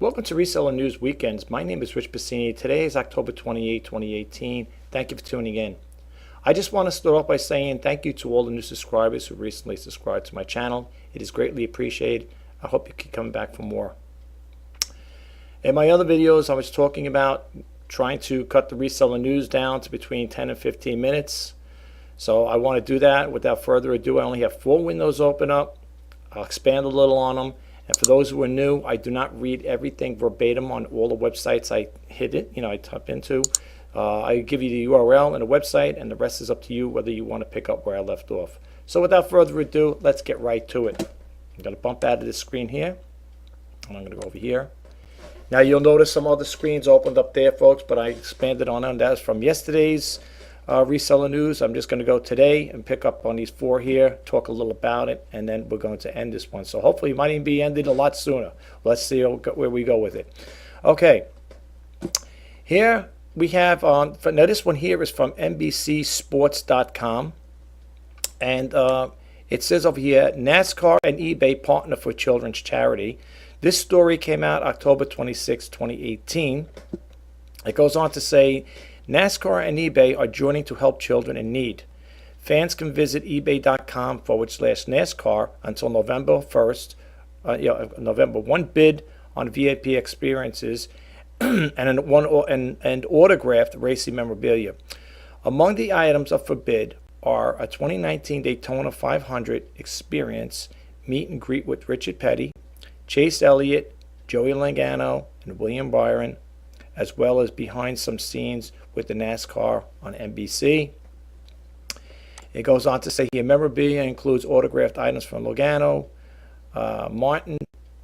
Welcome to Reseller News Weekends. My name is Rich Pasini. Today is October 28, 2018. Thank you for tuning in. I just want to start off by saying thank you to all the new subscribers who recently subscribed to my channel. It is greatly appreciated. I hope you keep coming back for more. In my other videos, I was talking about trying to cut the Reseller News down to between 10 and 15 minutes. So I want to do that. Without further ado, I only have 4 windows open up. I'll expand a little on them. And for those who are new, I do not read everything verbatim on all the websites I I type into. I give you the URL and the website, and the rest is up to you whether you want to pick up where I left off. So without further ado, let's get right to it. I'm going to bump out of this screen here, and I'm going to go over here. Now you'll notice some other screens opened up there, folks, but I expanded on them. That was from yesterday's Reseller News. I'm just going to go today and pick up on these 4 here, talk a little about it, and then we're going to end this one. So hopefully it might even be ended a lot sooner. Let's see where we go with it. Okay, here we have, now this one here is from NBCSports.com, and it says over here, NASCAR and eBay partner for children's charity. This story came out October 26, 2018. It goes on to say, NASCAR and eBay are joining to help children in need. Fans can visit ebay.com/NASCAR until November 1st, November 1, bid on VIP experiences and autographed racing memorabilia. Among the items up for bid are a 2019 Daytona 500 experience, meet and greet with Richard Petty, Chase Elliott, Joey Logano, and William Byron, as well as behind some scenes with the NASCAR on NBC. It goes on to say here, memorabilia includes autographed items from Logano, Martin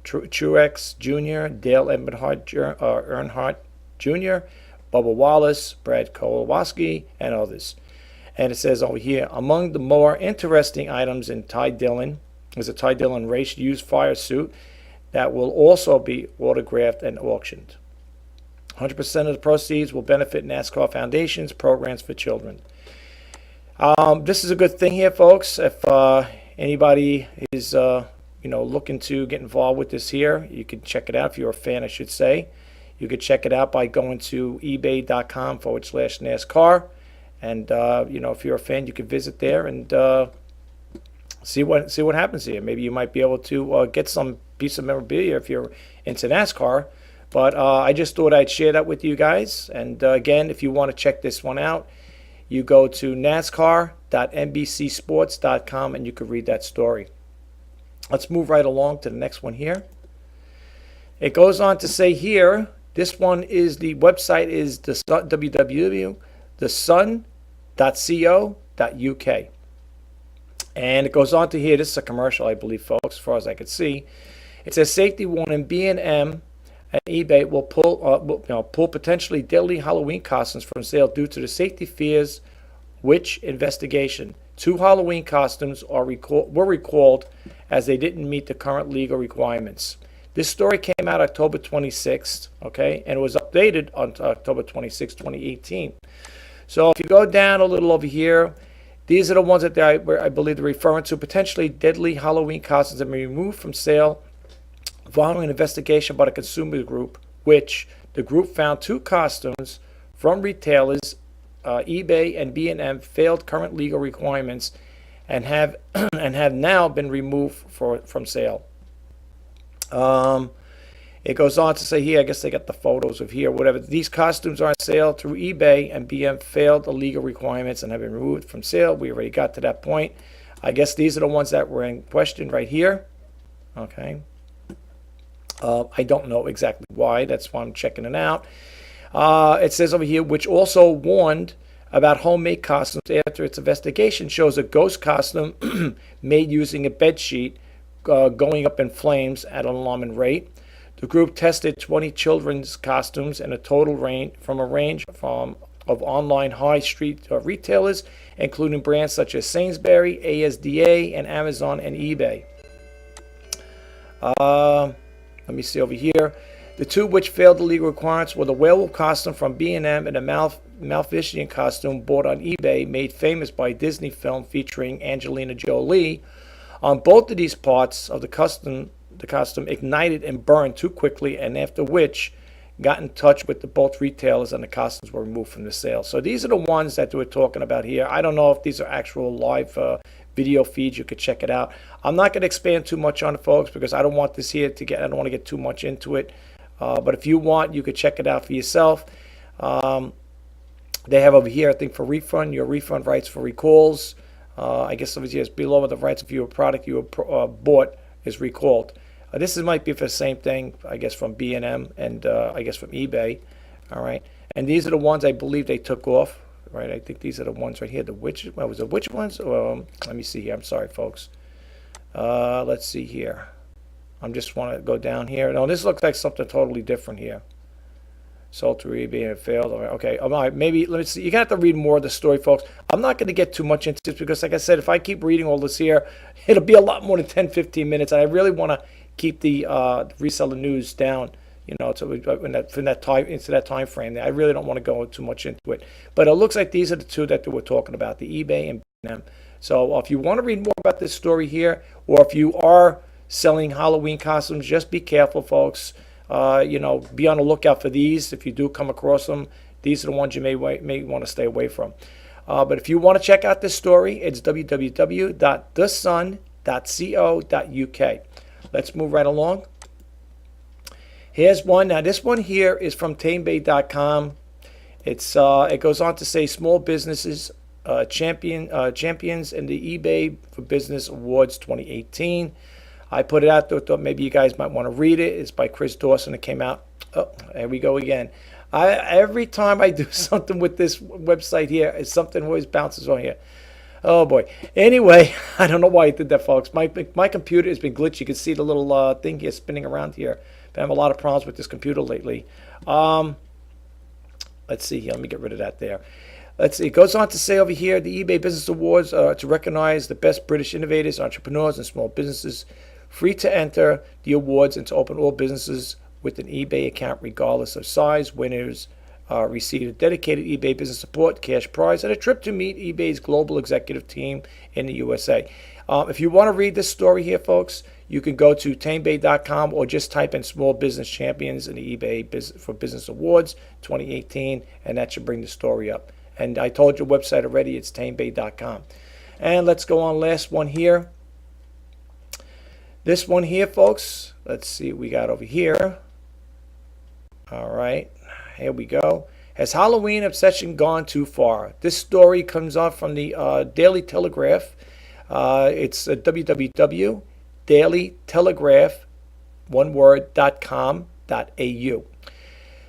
Truex Jr., Dale Earnhardt Jr., Bubba Wallace, Brad Keselowski, and others. And it says over here, among the more interesting items in Ty Dillon is a Ty Dillon race used fire suit that will also be autographed and auctioned. 100% of the proceeds will benefit NASCAR Foundation's programs for children. This is a good thing here, folks. If anybody is looking to get involved with this here, you can check it out. If you're a fan, I should say, you could check it out by going to ebay.com/NASCAR, and if you're a fan, you can visit there and see what happens here. Maybe you might be able to get some piece of memorabilia if you're into NASCAR. But I just thought I'd share that with you guys. And again, if you want to check this one out, you go to NASCAR.NBCSports.com and you can read that story. Let's move right along to the next one here. It goes on to say here, this one is, the website is the www.thesun.co.uk. And it goes on to here, this is a commercial, I believe, folks, as far as I could see. It says, safety warning, B&M and eBay will pull potentially deadly Halloween costumes from sale due to the safety fears. Which investigation? 2 Halloween costumes were recalled as they didn't meet the current legal requirements. This story came out October 26th, okay, and it was updated on October 26, 2018. So if you go down a little over here, these are the ones that I believe they're referring to. Potentially deadly Halloween costumes have been removed from sale following an investigation by the consumer group, which the group found 2 costumes from retailers, eBay and B&M, failed current legal requirements and have now been removed from sale. It goes on to say here, I guess they got the photos of here, whatever. These costumes are on sale through eBay, and B&M failed the legal requirements and have been removed from sale. We already got to that point. I guess these are the ones that were in question right here. Okay. I don't know exactly why. That's why I'm checking it out. It says over here, which also warned about homemade costumes after its investigation shows a ghost costume made using a bed sheet going up in flames at an alarming rate. The group tested 20 children's costumes in a total range of online high street retailers, including brands such as Sainsbury, ASDA, and Amazon and eBay. Let me see over here. The 2 which failed the legal requirements were the werewolf costume from B&M and a Maleficent costume bought on eBay, made famous by a Disney film featuring Angelina Jolie. On both of these parts of the costume, the costume ignited and burned too quickly, and after which got in touch with the both retailers and the costumes were removed from the sale. So these are the ones that we're talking about here. I don't know if these are actual live video feeds. You could check it out. I'm not going to expand too much on it, folks, because I don't want this here to get, I don't want to get too much into it. But if you want, you could check it out for yourself. They have over here, I think, for refund, your refund rights for recalls. I guess over here is below the rights if your product you bought is recalled. This might be for the same thing, I guess, from B&M and I guess from eBay. All right. And these are the ones I believe they took off. Right. I think these are the ones right here. The which ones? Let me see here. I'm sorry, folks. Let's see here. I'm just want to go down here. No, this looks like something totally different here. Sold through eBay and it failed. Okay, maybe let me see. You're gonna have to read more of the story, folks. I'm not gonna get too much into this because, like I said, if I keep reading all this here, it'll be a lot more than 10-15 minutes. And I really want to keep the reseller news down, you know, into that time frame. I really don't want to go too much into it. But it looks like these are the two that we're talking about: the eBay and B&M. So if you want to read more about this story here, or if you are selling Halloween costumes, just be careful, folks. You know, be on the lookout for these. If you do come across them, these are the ones you may want to stay away from. But if you want to check out this story, it's www.thesun.co.uk. Let's move right along. Here's one. Now, this one here is from tamebay.com. It goes on to say small businesses champions in the eBay for Business Awards 2018. I put it out there, thought maybe you guys might want to read it. It's by Chris Dawson. It came out. Oh, there we go again. Every time I do something with this website here, something always bounces on here. Oh, boy. Anyway, I don't know why I did that, folks. My computer has been glitchy. You can see the little thing here spinning around here. I have a lot of problems with this computer lately. Let's see here. Let me get rid of that there. Let's see. It goes on to say over here, the eBay Business Awards to recognize the best British innovators, entrepreneurs, and small businesses. Free to enter the awards and to open all businesses with an eBay account regardless of size. Winners receive a dedicated eBay business support, cash prize, and a trip to meet eBay's global executive team in the USA. If you want to read this story here, folks, you can go to tamebay.com or just type in Small Business Champions in the eBay for Business Awards 2018, and that should bring the story up. And I told your website already, it's tamebay.com. And let's go on last one here. This one here, folks, let's see what we got over here. All right, here we go. Has Halloween obsession gone too far? This story comes off from the Daily Telegraph. It's www.dailytelegraph.com.au.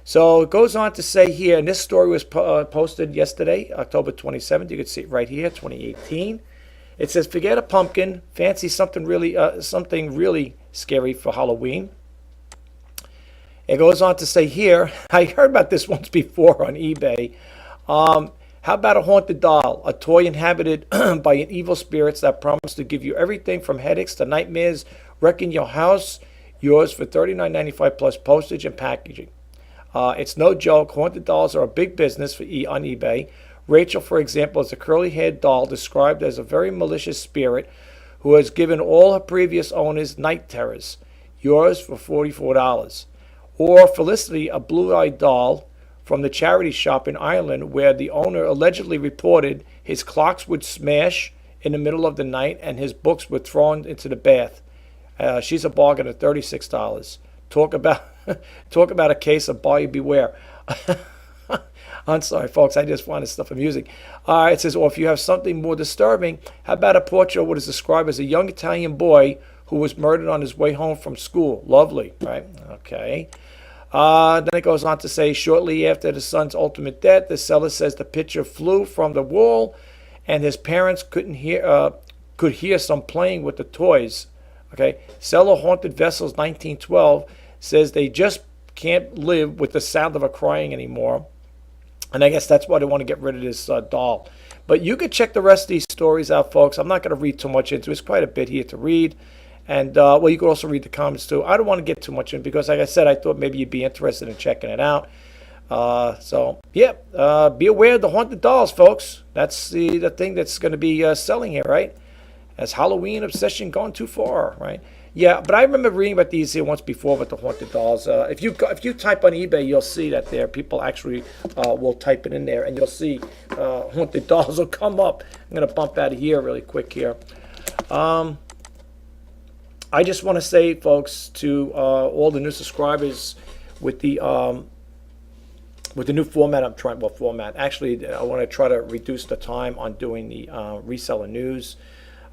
So it goes on to say here, and this story was posted yesterday, October 27th. You can see it right here, 2018. It says, forget a pumpkin, fancy something really scary for Halloween. It goes on to say here, I heard about this once before on eBay. How about a haunted doll, a toy inhabited by an evil spirits that promise to give you everything from headaches to nightmares, wrecking your house, yours for $39.95 plus postage and packaging. It's no joke. Haunted dolls are a big business on eBay. Rachel, for example, is a curly-haired doll described as a very malicious spirit who has given all her previous owners night terrors. Yours for $44. Or Felicity, a blue-eyed doll from the charity shop in Ireland where the owner allegedly reported his clocks would smash in the middle of the night and his books were thrown into the bath. She's a bargain at $36. Talk about a case of buyer beware. I'm sorry, folks. I just find this stuff amusing. It says, or if you have something more disturbing, how about a portrait of what is described as a young Italian boy who was murdered on his way home from school? Lovely, right? Okay. Then it goes on to say, shortly after the son's ultimate death, the seller says the picture flew from the wall, and his parents could hear some playing with the toys. Okay. Seller Haunted Vessels 1912 says they just can't live with the sound of her crying anymore. And I guess that's why they want to get rid of this doll. But you could check the rest of these stories out, folks. I'm not going to read too much into it. It's quite a bit here to read. And, well, you could also read the comments, too. I don't want to get too much in because, like I said, I thought maybe you'd be interested in checking it out. So, yeah, be aware of the haunted dolls, folks. That's the thing that's going to be selling here, right? Has Halloween obsession gone too far, right? Yeah, but I remember reading about these here once before with the haunted dolls. If you type on eBay, you'll see that there people actually will type it in there, and you'll see haunted dolls will come up. I'm gonna bump out of here really quick here. I just want to say, folks, to all the new subscribers with the new format I'm trying. Well, format. Actually, I want to try to reduce the time on doing the reseller news.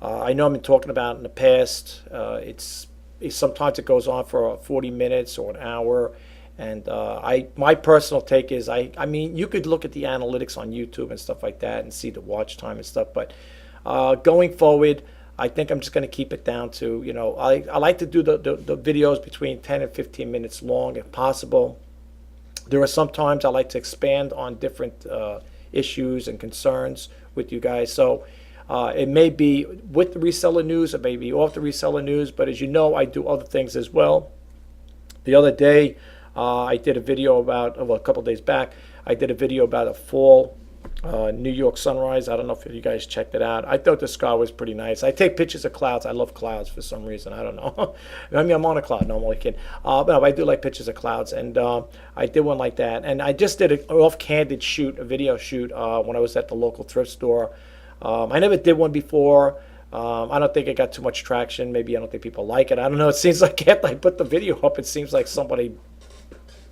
I know I've been talking about it in the past. It's sometimes it goes on for 40 minutes or an hour, and my personal take is I mean you could look at the analytics on YouTube and stuff like that and see the watch time and stuff, but going forward, I think I'm just going to keep it down to, you know, I like to do the videos between 10 and 15 minutes long if possible. There are some times I like to expand on different issues and concerns with you guys. So it may be with the reseller news, it may be off the reseller news, but as you know, I do other things as well. The other day, I did a video about, well, a couple days back, I did a video about a fall New York sunrise. I don't know if you guys checked it out. I thought the sky was pretty nice. I take pictures of clouds. I love clouds for some reason. I don't know. I mean, I'm on a cloud. No, I'm only kidding. But no, I do like pictures of clouds, and I did one like that. And I just did an off-candid shoot, a video shoot, when I was at the local thrift store. I never did one before. I don't think it got too much traction. Maybe I don't think people like it. I don't know. It seems like after I put the video up, it seems like somebody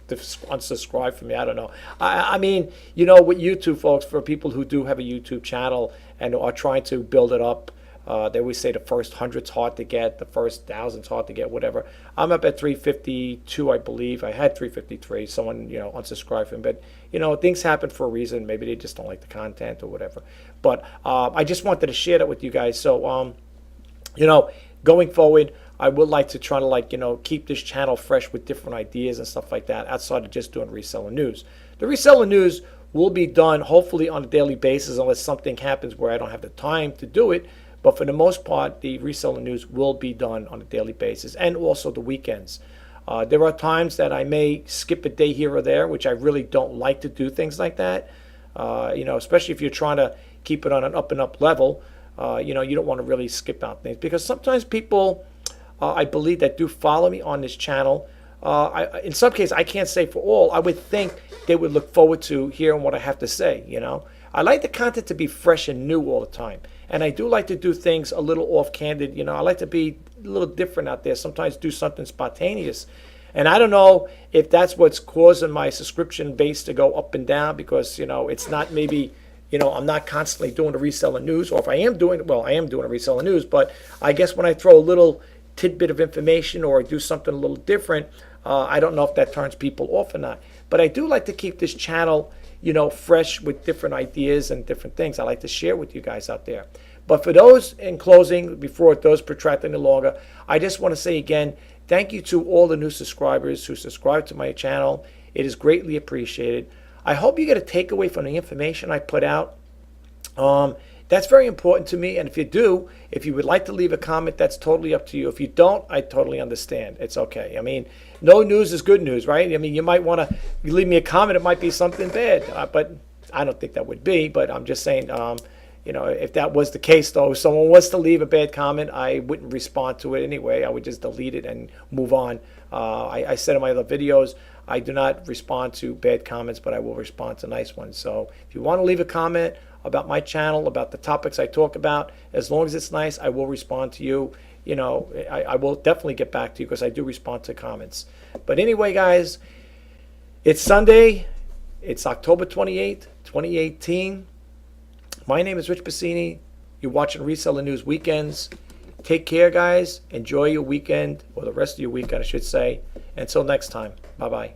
unsubscribe from me. I don't know. I mean, you know, with YouTube, folks, for people who do have a YouTube channel and are trying to build it up, they always say the first 100's hard to get, the first 1,000's hard to get, whatever. I'm up at 352, I believe. I had 353. Someone, you know, unsubscribed from me. But, you know, things happen for a reason. Maybe they just don't like the content or whatever. But I just wanted to share that with you guys. So, you know, going forward, I would like to try to, like, you know, keep this channel fresh with different ideas and stuff like that outside of just doing reseller news. The reseller news will be done hopefully on a daily basis unless something happens where I don't have the time to do it. But for the most part, the reseller news will be done on a daily basis and also the weekends. There are times that I may skip a day here or there, which I really don't like to do things like that. You know, especially if you're trying to keep it on an up and up level. You know, you don't want to really skip out things because sometimes people, I believe, that do follow me on this channel, in some cases, I can't say for all, I would think they would look forward to hearing what I have to say, you know. I like the content to be fresh and new all the time. And I do like to do things a little off-candid, you know. I like to be a little different out there, sometimes do something spontaneous. And I don't know if that's what's causing my subscription base to go up and down because, you know, it's not maybe, you know, I'm not constantly doing the reseller news, or if I am doing, well, I am doing a reseller news, but I guess when I throw a little tidbit of information or do something a little different, I don't know if that turns people off or not. But I do like to keep this channel, you know, fresh with different ideas and different things I like to share with you guys out there. But for those, in closing, before it does protract any longer, I just want to say again, thank you to all the new subscribers who subscribe to my channel. It is greatly appreciated. I hope you get a takeaway from the information I put out. That's very important to me, and if you do, if you would like to leave a comment, that's totally up to you. If you don't, I totally understand. It's okay. I mean, no news is good news, right? I mean, you might want to leave me a comment. It might be something bad, but I don't think that would be. But I'm just saying, you know, if that was the case, though, if someone was to leave a bad comment, I wouldn't respond to it anyway. I would just delete it and move on. I said in my other videos, I do not respond to bad comments, but I will respond to nice ones. So if you want to leave a comment about my channel, about the topics I talk about, as long as it's nice, I will respond to you. You know, I will definitely get back to you because I do respond to comments. But anyway, guys, it's Sunday. It's October 28th, 2018. My name is Rich Pasini. You're watching Reseller News Weekends. Take care, guys. Enjoy your weekend, or the rest of your weekend, I should say. Until next time, bye-bye.